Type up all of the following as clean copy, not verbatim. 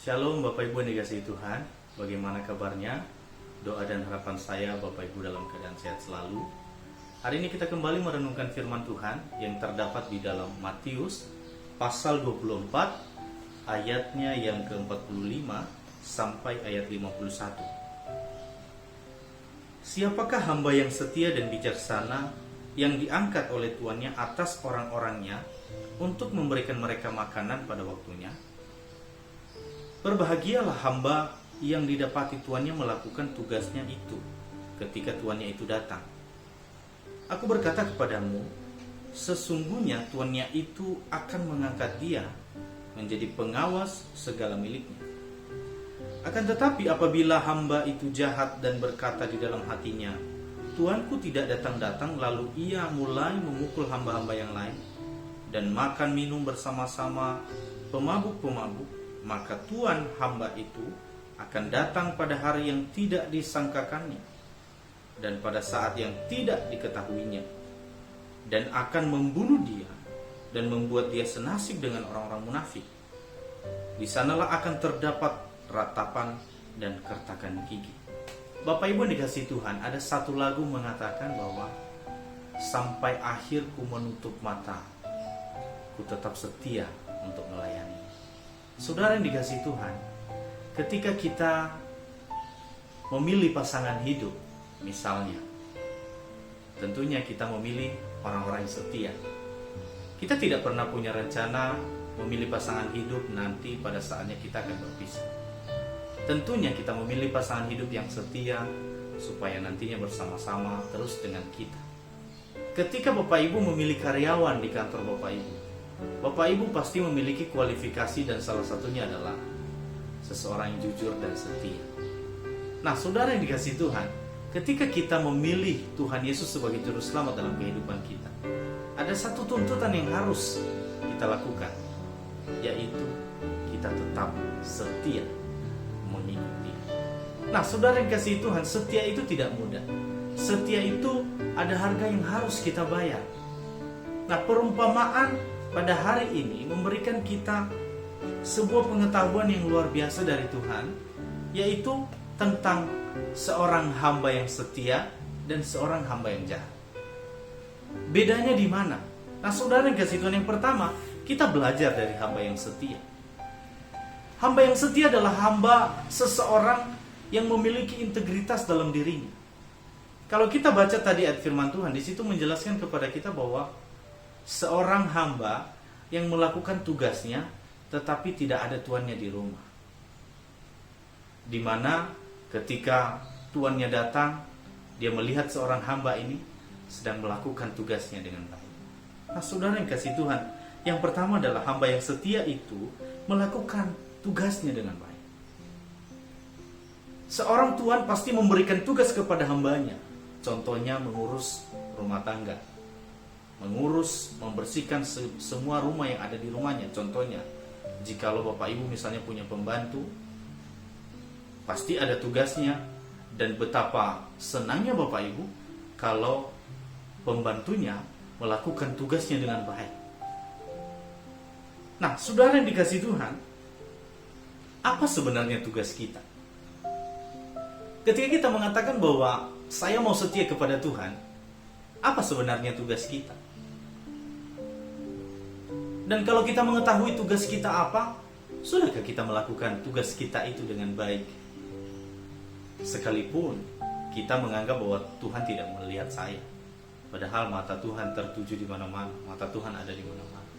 Shalom Bapak Ibu yang dikasihi Tuhan. Bagaimana kabarnya? Doa dan harapan saya Bapak Ibu dalam keadaan sehat selalu. Hari ini kita kembali merenungkan firman Tuhan yang terdapat di dalam Matius pasal 24 ayatnya yang ke-45 sampai ayat 51. Siapakah hamba yang setia dan bijaksana yang diangkat oleh tuannya atas orang-orangnya untuk memberikan mereka makanan pada waktunya? Berbahagialah hamba yang didapati tuannya melakukan tugasnya itu ketika tuannya itu datang. Aku berkata kepadamu, sesungguhnya tuannya itu akan mengangkat dia menjadi pengawas segala miliknya. Akan tetapi apabila hamba itu jahat dan berkata di dalam hatinya, tuanku tidak datang-datang, lalu ia mulai memukul hamba-hamba yang lain dan makan minum bersama-sama pemabuk-pemabuk, maka tuan hamba itu akan datang pada hari yang tidak disangkakannya dan pada saat yang tidak diketahuinya, dan akan membunuh dia dan membuat dia senasib dengan orang-orang munafik. Di sanalah akan terdapat ratapan dan kertakan gigi. Bapak Ibu yang dikasihi Tuhan, ada satu lagu mengatakan bahwa sampai akhir ku menutup mata, ku tetap setia untuk melayani. Saudara yang dikasihi Tuhan, ketika kita memilih pasangan hidup, misalnya, tentunya kita memilih orang-orang yang setia. Kita tidak pernah punya rencana memilih pasangan hidup nanti pada saatnya kita akan berpisah. Tentunya kita memilih pasangan hidup yang setia supaya nantinya bersama-sama terus dengan kita. Ketika Bapak Ibu memilih karyawan di kantor Bapak Ibu, Bapak Ibu pasti memiliki kualifikasi dan salah satunya adalah seseorang yang jujur dan setia. Nah, saudara yang dikasihi Tuhan, ketika kita memilih Tuhan Yesus sebagai juru selamat dalam kehidupan kita, ada satu tuntutan yang harus kita lakukan, yaitu kita tetap setia mengikuti. Nah, saudara yang dikasihi Tuhan, setia itu tidak mudah. Setia itu ada harga yang harus kita bayar. Nah, perumpamaan pada hari ini memberikan kita sebuah pengetahuan yang luar biasa dari Tuhan, yaitu tentang seorang hamba yang setia dan seorang hamba yang jahat. Bedanya di mana? Nah, saudara yang kasih Tuhan, yang pertama, kita belajar dari hamba yang setia. Hamba yang setia adalah hamba seseorang yang memiliki integritas dalam dirinya. Kalau kita baca tadi ayat firman Tuhan, di situ menjelaskan kepada kita bahwa seorang hamba yang melakukan tugasnya tetapi tidak ada tuannya di rumah. Di mana ketika tuannya datang, dia melihat seorang hamba ini sedang melakukan tugasnya dengan baik. Nah, saudara yang kasih Tuhan, yang pertama adalah hamba yang setia itu melakukan tugasnya dengan baik. Seorang tuan pasti memberikan tugas kepada hambanya. Contohnya mengurus rumah tangga, mengurus, membersihkan semua rumah yang ada di rumahnya. Contohnya, jikalau Bapak Ibu misalnya punya pembantu, pasti ada tugasnya. Dan betapa senangnya Bapak Ibu kalau pembantunya melakukan tugasnya dengan baik. Nah, saudara yang dikasihi Tuhan, apa sebenarnya tugas kita? Ketika kita mengatakan bahwa saya mau setia kepada Tuhan, apa sebenarnya tugas kita? Dan kalau kita mengetahui tugas kita apa, sudahkah kita melakukan tugas kita itu dengan baik? Sekalipun kita menganggap bahwa Tuhan tidak melihat saya, padahal mata Tuhan tertuju di mana-mana, mata Tuhan ada di mana-mana.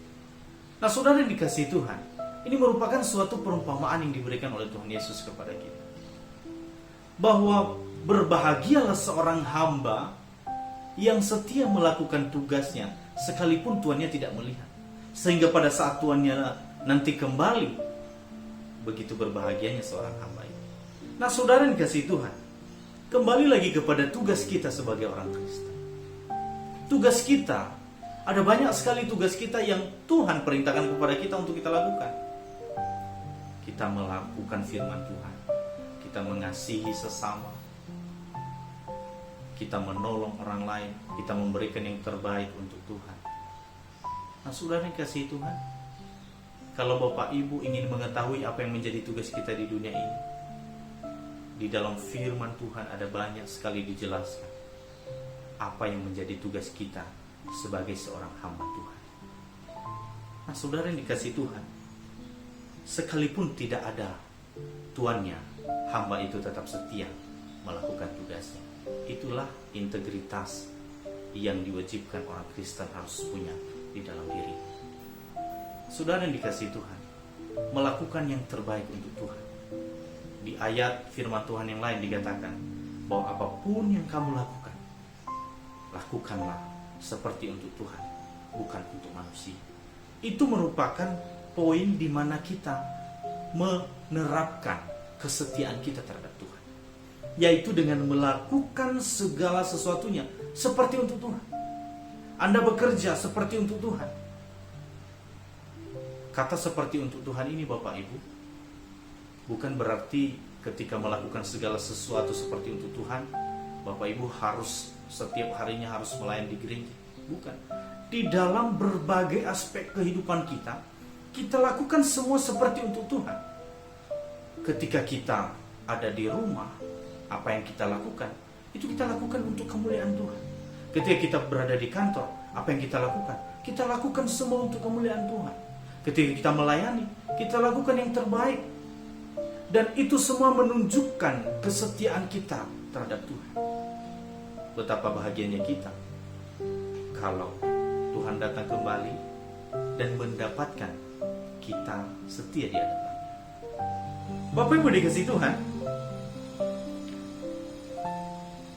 Nah, saudara yang dikasihi Tuhan, ini merupakan suatu perumpamaan yang diberikan oleh Tuhan Yesus kepada kita, bahwa berbahagialah seorang hamba yang setia melakukan tugasnya sekalipun tuannya tidak melihat. Sehingga pada saat tuannya nanti kembali, begitu berbahagianya seorang hamba itu. Nah, saudara yang dikasihi Tuhan, kembali lagi kepada tugas kita sebagai orang Kristen. Tugas kita, ada banyak sekali tugas kita yang Tuhan perintahkan kepada kita untuk kita lakukan. Kita melakukan firman Tuhan, kita mengasihi sesama, kita menolong orang lain, kita memberikan yang terbaik untuk Tuhan. Nah, saudara yang kasih Tuhan, Kalau Bapak Ibu ingin mengetahui apa yang menjadi tugas kita di dunia ini, di dalam firman Tuhan ada banyak sekali dijelaskan apa yang menjadi tugas kita sebagai seorang hamba Tuhan. Nah, saudara yang dikasihi Tuhan, sekalipun tidak ada tuannya, hamba itu tetap setia melakukan tugasnya. Itulah integritas yang diwajibkan orang Kristen harus punya di dalam diri. Saudara yang dikasihi Tuhan, melakukan yang terbaik untuk Tuhan. Di ayat firman Tuhan yang lain dikatakan bahwa apapun yang kamu lakukan, lakukanlah seperti untuk Tuhan, bukan untuk manusia. Itu merupakan poin di mana kita menerapkan kesetiaan kita terhadap Tuhan, yaitu dengan melakukan segala sesuatunya seperti untuk Tuhan. Anda bekerja seperti untuk Tuhan. Kata seperti untuk Tuhan ini, Bapak Ibu, bukan berarti ketika melakukan segala sesuatu seperti untuk Tuhan, Bapak Ibu harus setiap harinya harus melayani di gereja. Bukan. Di dalam berbagai aspek kehidupan kita, kita lakukan semua seperti untuk Tuhan. Ketika kita ada di rumah, apa yang kita lakukan, itu kita lakukan untuk kemuliaan Tuhan. Ketika kita berada di kantor, apa yang kita lakukan? Kita lakukan semua untuk kemuliaan Tuhan. Ketika kita melayani, kita lakukan yang terbaik. Dan itu semua menunjukkan kesetiaan kita terhadap Tuhan. Betapa bahagianya kita kalau Tuhan datang kembali dan mendapatkan kita setia di hadapan-Nya. Bapak Ibu dikasihi Tuhan,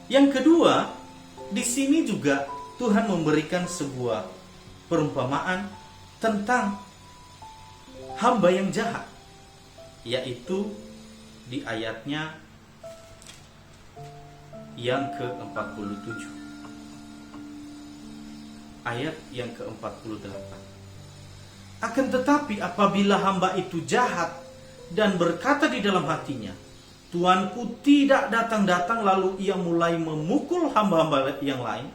yang kedua, di sini juga Tuhan memberikan sebuah perumpamaan tentang hamba yang jahat, yaitu di ayatnya yang ke-47. Ayat yang ke-48. Akan tetapi apabila hamba itu jahat dan berkata di dalam hatinya, Tuanku tidak datang-datang, lalu ia mulai memukul hamba-hamba yang lain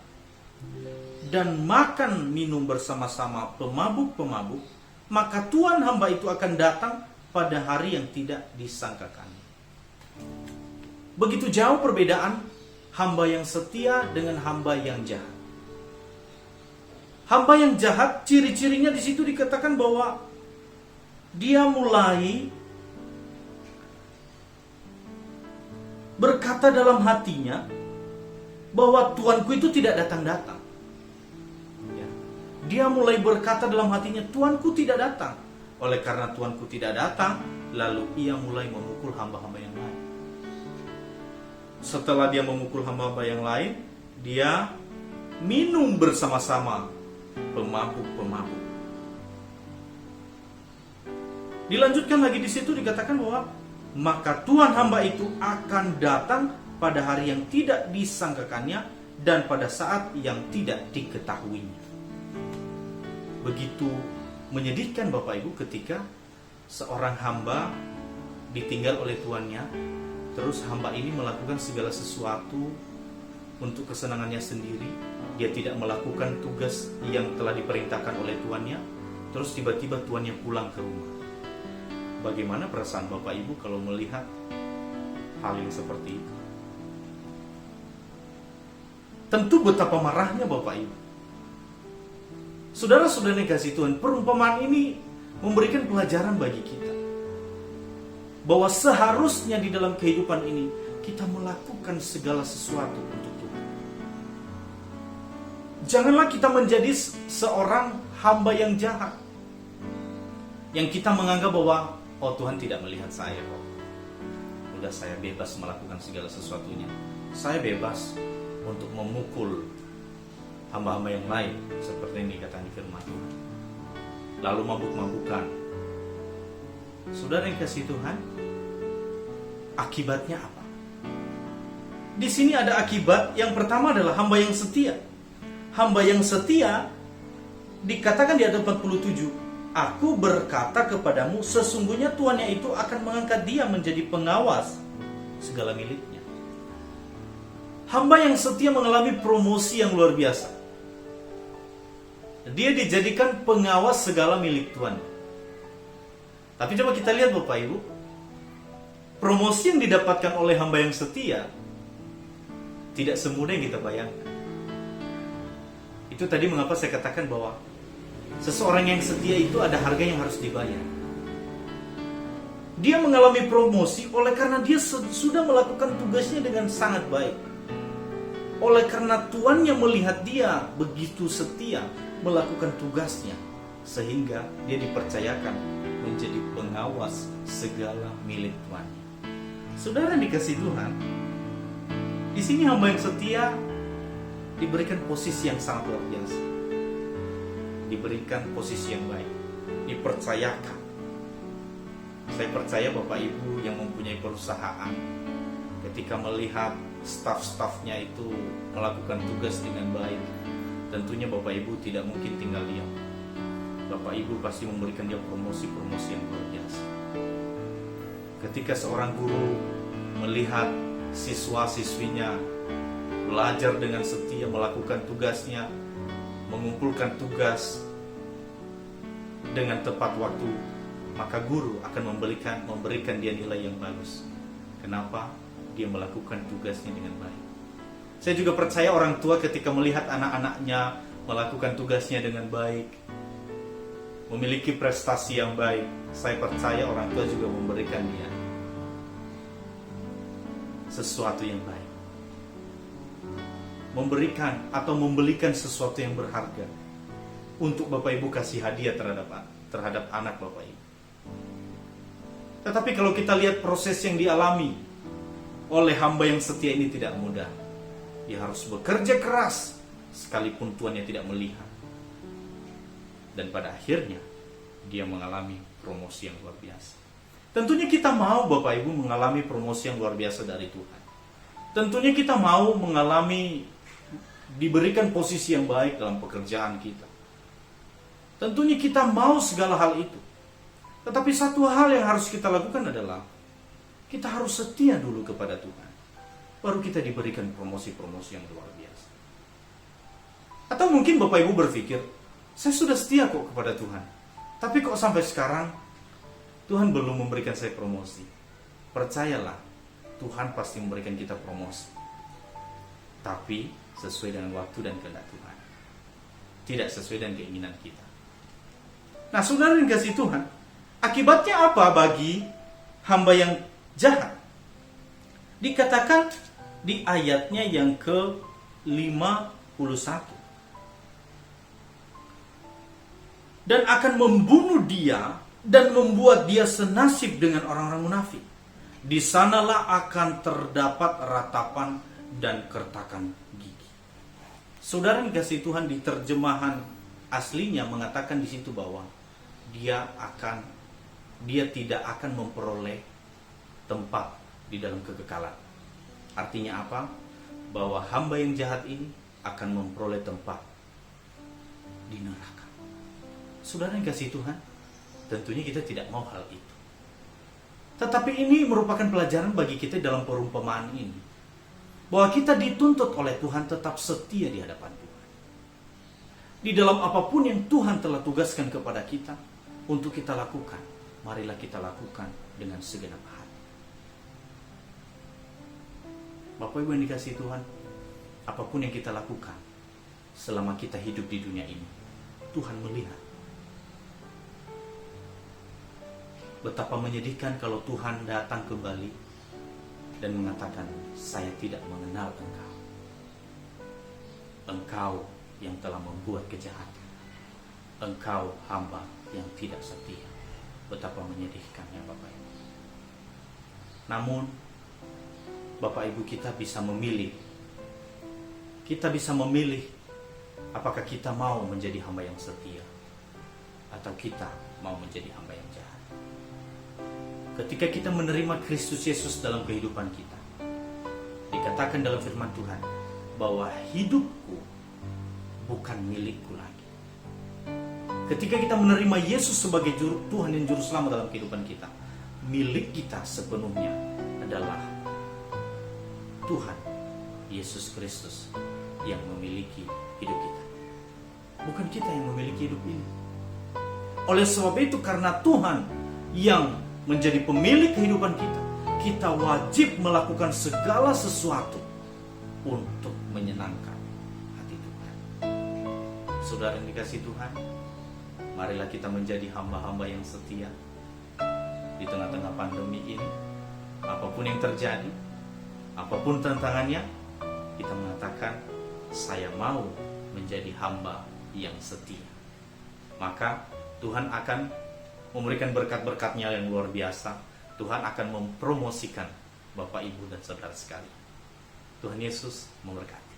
dan makan minum bersama-sama pemabuk-pemabuk, maka Tuhan hamba itu akan datang pada hari yang tidak disangkakan. Begitu jauh perbedaan hamba yang setia dengan hamba yang jahat. Hamba yang jahat, ciri-cirinya di situ dikatakan bahwa dia mulai berkata dalam hatinya bahwa Tuanku itu tidak datang-datang. Dia mulai berkata dalam hatinya, Tuanku tidak datang. Oleh karena Tuanku tidak datang, lalu ia mulai memukul hamba-hamba yang lain. Setelah dia memukul hamba-hamba yang lain, dia minum bersama-sama pemabuk-pemabuk. Dilanjutkan lagi di situ dikatakan bahwa maka Tuhan hamba itu akan datang pada hari yang tidak disangkakannya dan pada saat yang tidak diketahuinya. Begitu menyedihkan Bapak Ibu ketika seorang hamba ditinggal oleh tuannya, terus hamba ini melakukan segala sesuatu untuk kesenangannya sendiri. Dia tidak melakukan tugas yang telah diperintahkan oleh tuannya, terus tiba-tiba tuannya pulang ke rumah. Bagaimana perasaan Bapak Ibu kalau melihat hal yang seperti itu? Tentu betapa marahnya Bapak Ibu. Saudara-saudara yang kasih Tuhan, perumpamaan ini memberikan pelajaran bagi kita bahwa seharusnya di dalam kehidupan ini kita melakukan segala sesuatu untuk Tuhan. Janganlah kita menjadi seorang hamba yang jahat, yang kita menganggap bahwa oh, Tuhan tidak melihat saya kok. Udah, saya bebas melakukan segala sesuatunya. Saya bebas untuk memukul hamba-hamba yang lain, seperti yang dikatakan di firman Tuhan. Lalu mabuk-mabukan. Saudara yang kasih Tuhan, akibatnya apa? Di sini ada akibat. Yang pertama adalah hamba yang setia. Hamba yang setia dikatakan di ayat 47, Aku berkata kepadamu, sesungguhnya tuannya itu akan mengangkat dia menjadi pengawas segala miliknya. Hamba yang setia mengalami promosi yang luar biasa. Dia dijadikan pengawas segala milik Tuhan. Tapi coba kita lihat Bapak Ibu, promosi yang didapatkan oleh hamba yang setia tidak semudah yang kita bayangkan. Itu tadi mengapa saya katakan bahwa seseorang yang setia itu ada harga yang harus dibayar. Dia mengalami promosi oleh karena dia sudah melakukan tugasnya dengan sangat baik. Oleh karena tuannya melihat dia begitu setia melakukan tugasnya, sehingga dia dipercayakan menjadi pengawas segala milik tuannya. Saudara dikasih Tuhan, di sini hamba yang setia diberikan posisi yang sangat luar biasa. Diberikan posisi yang baik, dipercayakan. Saya percaya Bapak Ibu yang mempunyai perusahaan, ketika melihat staf-stafnya itu melakukan tugas dengan baik, tentunya Bapak Ibu tidak mungkin tinggal diam. Bapak Ibu pasti memberikan dia promosi-promosi yang luar biasa. Ketika seorang guru melihat siswa-siswinya belajar dengan setia melakukan tugasnya, mengumpulkan tugas dengan tepat waktu, maka guru akan memberikan dia nilai yang bagus. Kenapa? Dia melakukan tugasnya dengan baik. Saya juga percaya orang tua ketika melihat anak-anaknya melakukan tugasnya dengan baik, memiliki prestasi yang baik, saya percaya orang tua juga memberikan dia sesuatu yang baik. Memberikan atau membelikan sesuatu yang berharga untuk Bapak Ibu kasih hadiah terhadap anak Bapak Ibu. Tetapi kalau kita lihat proses yang dialami oleh hamba yang setia ini tidak mudah. Dia harus bekerja keras sekalipun tuannya tidak melihat. Dan pada akhirnya dia mengalami promosi yang luar biasa. Tentunya kita mau Bapak Ibu mengalami promosi yang luar biasa dari Tuhan. Tentunya kita mau diberikan posisi yang baik dalam pekerjaan kita. Tentunya kita mau segala hal itu. Tetapi satu hal yang harus kita lakukan adalah kita harus setia dulu kepada Tuhan. Baru kita diberikan promosi-promosi yang luar biasa. Atau mungkin Bapak Ibu berpikir, saya sudah setia kok kepada Tuhan, tapi kok sampai sekarang Tuhan belum memberikan saya promosi. Percayalah, Tuhan pasti memberikan kita promosi, tapi sesuai dengan waktu dan kehendak Tuhan, tidak sesuai dengan keinginan kita. Nah, saudara yang kasih Tuhan, akibatnya apa bagi hamba yang jahat? Dikatakan di ayatnya yang ke-51, dan akan membunuh dia dan membuat dia senasib dengan orang-orang munafik. Di sanalah akan terdapat ratapan dan kertakan gigi. Saudara yang kasih Tuhan, di terjemahan aslinya mengatakan di situ bahwa dia tidak akan memperoleh tempat di dalam kekekalan. Artinya apa? Bahwa hamba yang jahat ini akan memperoleh tempat di neraka. Saudara yang kasih Tuhan, tentunya kita tidak mau hal itu. Tetapi ini merupakan pelajaran bagi kita dalam perumpamaan ini, bahwa kita dituntut oleh Tuhan tetap setia di hadapan Tuhan. Di dalam apapun yang Tuhan telah tugaskan kepada kita untuk kita lakukan, marilah kita lakukan dengan segenap hati. Bapak Ibu yang dikasihi Tuhan, apapun yang kita lakukan selama kita hidup di dunia ini, Tuhan melihat. Betapa menyedihkan kalau Tuhan datang kembali dan mengatakan, saya tidak mengenal engkau. Engkau yang telah membuat kejahatan. Engkau hamba yang tidak setia. Betapa menyedihkannya Bapak Ibu. Namun Bapak Ibu, kita bisa memilih. Kita bisa memilih apakah kita mau menjadi hamba yang setia atau kita mau menjadi hamba yang jahat. Ketika kita menerima Kristus Yesus dalam kehidupan kita, dikatakan dalam firman Tuhan bahwa hidupku bukan milikku lagi. Ketika kita menerima Yesus sebagai Tuhan dan Juru Selamat dalam kehidupan kita, milik kita sepenuhnya adalah Tuhan Yesus Kristus yang memiliki hidup kita. Bukan kita yang memiliki hidup ini. Oleh sebab itu, karena Tuhan yang menjadi pemilik kehidupan kita, kita wajib melakukan segala sesuatu untuk menyenangkan hati Tuhan. Saudara yang dikasihi Tuhan, marilah kita menjadi hamba-hamba yang setia di tengah-tengah pandemi ini. Apapun yang terjadi, apapun tantangannya, kita mengatakan, saya mau menjadi hamba yang setia. Maka Tuhan akan memberikan berkat-berkat-Nya yang luar biasa. Tuhan akan mempromosikan Bapak, Ibu, dan saudara sekalian. Tuhan Yesus memberkati.